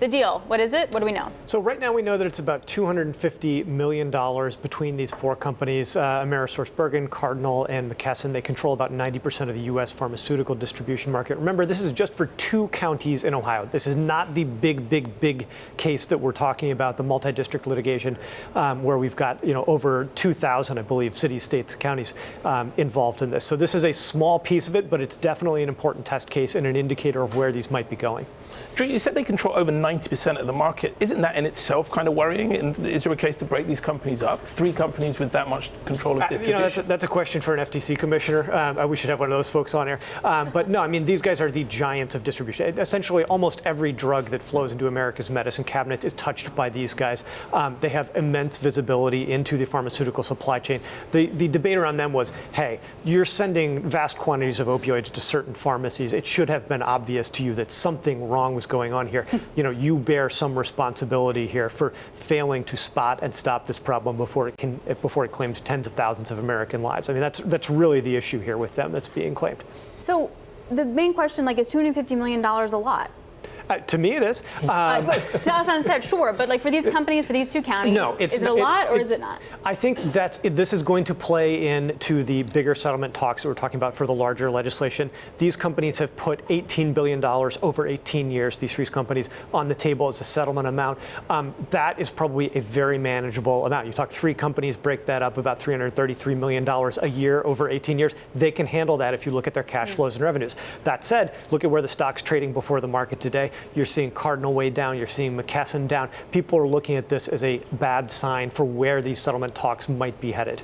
The deal, what is it? What do we know? So right now we know that it's about $250 million between these four companies, AmerisourceBergen, Cardinal, and McKesson. They control about 90% of the U.S. pharmaceutical distribution market. Remember, this is just for 2 counties in Ohio. This is not the big case that we're talking about, the multi-district litigation, where we've got over 2,000, I believe, cities, states, counties involved in this. So this is a small piece of it, but it's definitely an important test case and an indicator of where these might be going. Drew, you said they control over 90% of the market. Isn't that in itself kind of worrying? And is there a case to break these companies up? 3 companies with that much control of distribution? That's a question for an FTC commissioner. We should have one of those folks on here. But no, I mean, these guys are the giants of distribution. Essentially, almost every drug that flows into America's medicine cabinets is touched by these guys. They have immense visibility into the pharmaceutical supply chain. The debate around them was, hey, you're sending vast quantities of opioids to certain pharmacies. It should have been obvious to you that something wrong was going on here. You bear some responsibility here for failing to spot and stop this problem before it claimed tens of thousands of American lives. I mean, that's really the issue here with them that's being claimed. So the main question, is $250 million a lot? To me, it is. To us on set, sure, but for these companies, for these 2 counties, no, is it a lot or is it not? I think this is going to play into the bigger settlement talks that we're talking about for the larger legislation. These companies have put $18 billion over 18 years, these 3 companies, on the table as a settlement amount. That is probably a very manageable amount. You talk 3 companies, break that up, about $333 million a year over 18 years. They can handle that if you look at their cash flows and revenues. That said, look at where the stock's trading before the market today. You're seeing Cardinal way down. You're seeing McKesson down. People are looking at this as a bad sign for where these settlement talks might be headed.